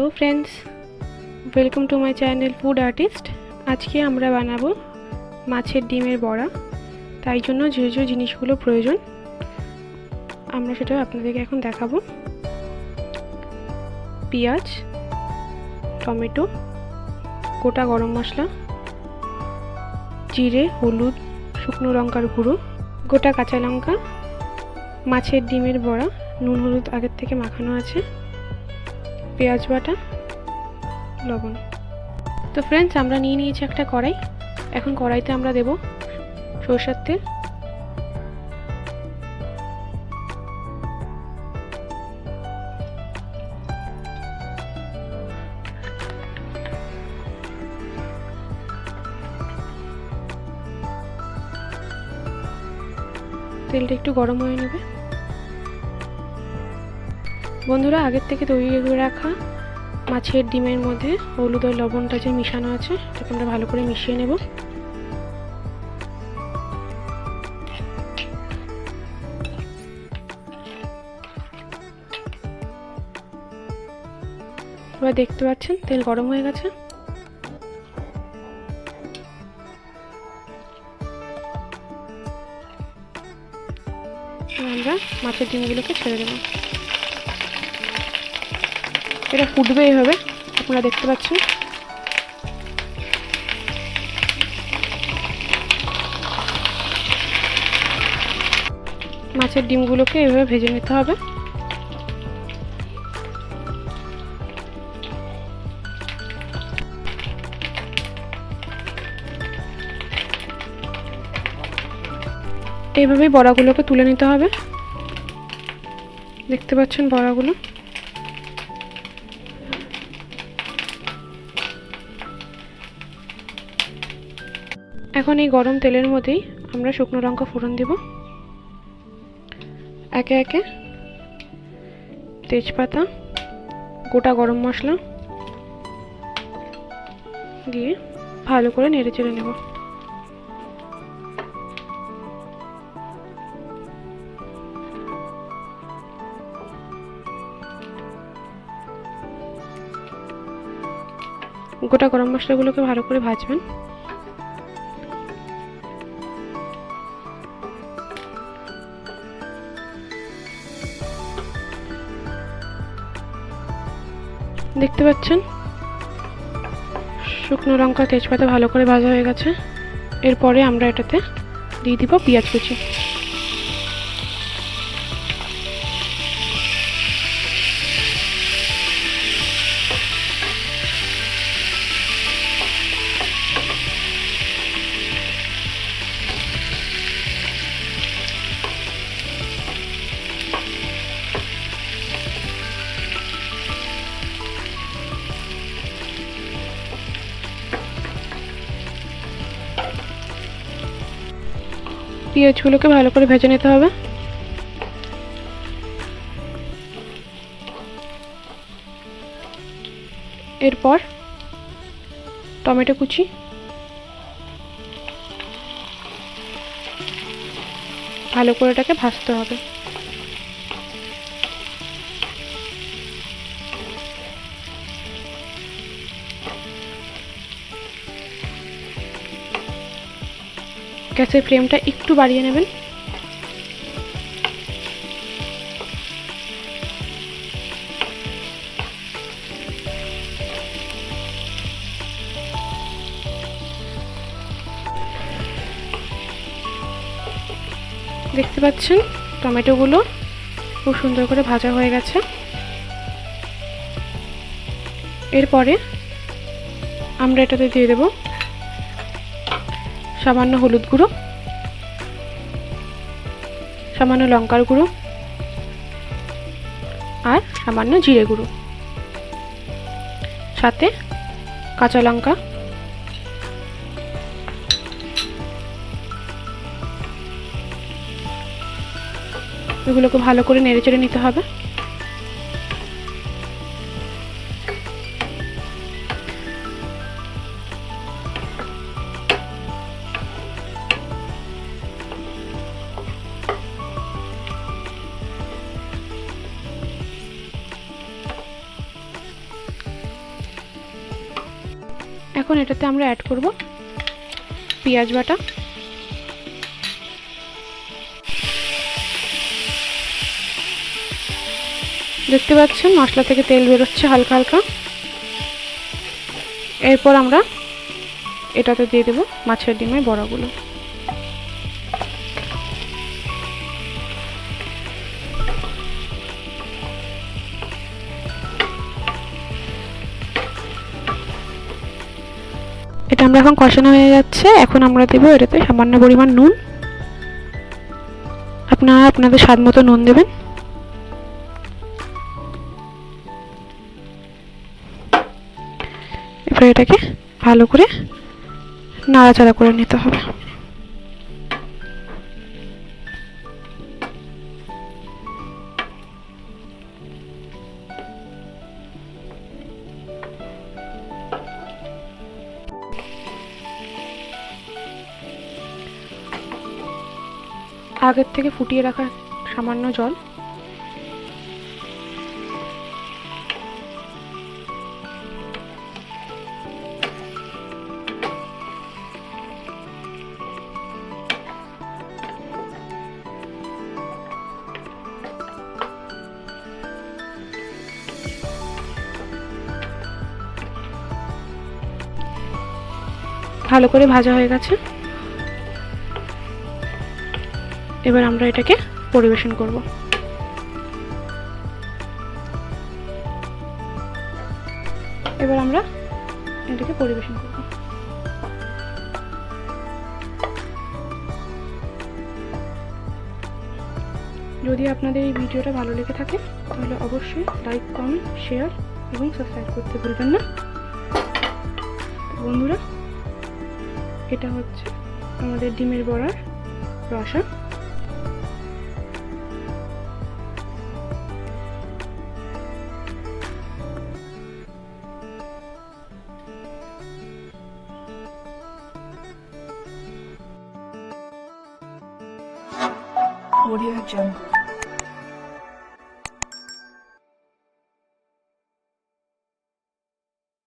Hello friends, welcome to my channel food artist. आज के আমরা বানাবো মাছের ডিমের বড়া। তাই জন্য যে যে জিনিসগুলো প্রয়োজন আমরা সেটা আপনাদেরকে এখন দেখাবো। পেঁয়াজ, টমেটো, গোটা গরম মশলা, জিরে, হলুদ, শুকনো লঙ্কার গুঁড়ো, গোটা কাঁচা লঙ্কা, মাছের ডিমের বড়া, নুন হলুদ আগের থেকে মাখানো আছে, পেঁয়াজ বাটা, লবণ। তো ফ্রেন্ডস, আমরা নিয়ে নিয়েছি একটা কড়াই। এখন কড়াইতে আমরা দেব সরষের তেল। তেলটা একটু গরম হয়ে নেবে। বন্ধুরা, আগের থেকে তৈরি করে রাখা মাছের ডিমের মধ্যে হলুদ আর লবণটা যে মিশানো আছে সেটাকে আমরা ভালো করে মিশিয়ে নেব। এবার দেখতে পাচ্ছেন তেল গরম হয়ে গেছে। আমরা মাছের ডিমগুলোকে ছেড়ে দেব। এটা ফুটবে এইভাবে, আপনারা দেখতে পাচ্ছেন। মাছের ডিমগুলোকে এভাবে ভেজে নিতে হবে। এইভাবেই বড়াগুলোকে তুলে নিতে হবে। দেখতে পাচ্ছেন বড়াগুলো। এখন এই গরম তেলের মধ্যেই আমরা শুকনো লঙ্কা ফোড়ন দেব। একে একে তেজপাতা, গোটা গরম মশলা দিয়ে ভালো করে নেড়ে চেড়ে নেব। গোটা গরম মশলাগুলোকে ভালো করে ভাজবেন। দেখতে পাচ্ছেন শুকনো লঙ্কা, তেজপাতা ভালো করে ভাজা হয়ে গেছে। এরপরে আমরা এটাতে দিয়ে দিব পেঁয়াজ কুচি। পেঁয়াজগুলোকে ভালো করে ভেজে নিতে হবে। এরপর টমেটো কুচি, ভালো করে এটাকে ভাজতে হবে। গ্যাসের ফ্লেমটা একটু বাড়িয়ে নেবেন। দেখতে পাচ্ছেন টমেটোগুলো খুব সুন্দর করে ভাজা হয়ে গেছে। এরপরে আমরা এটাতে দিয়ে দেব সামান্য হলুদ গুঁড়ো, সামান্য লঙ্কার গুঁড়ো আর সামান্য জিরে গুঁড়ো, সাথে কাঁচা লঙ্কা, এগুলোকে ভালো করে নেড়ে চেড়ে নিতে হবে। এখন এটাতে আমরা অ্যাড করব পেঁয়াজ বাটা, দেখতে পাচ্ছেন মশলা থেকে তেল বেরোচ্ছে হালকা হালকা। এরপর আমরা এটাতে দিয়ে দেব মাছের ডিমের বড়াগুলো। এটা আমরা এখন কষানো হয়ে যাচ্ছে। এখন আমরা দেব এটাতে সামান্য পরিমাণ নুন, আপনারা আপনাদের স্বাদ মতো নুন দেবেন। এবার এটাকে ভালো করে নাড়াচাড়া করে নিতে হবে। আগের থেকে ফুটিয়ে রাখা সামান্য জল, ভালো করে ভাজা হয়ে গেছে। এবার আমরা এটাকে পরিবেশন করব। এবার আমরা এটাকে পরিবেশন করব। যদি আপনাদের এই ভিডিওটা ভালো লেগে থাকে তাহলে অবশ্যই লাইক, কমেন্ট, শেয়ার এবং সাবস্ক্রাইব করতে ভুলবেন না। বন্ধুরা, এটা হচ্ছে আমাদের ডিমের বড়ার রসা। Audio Jungle.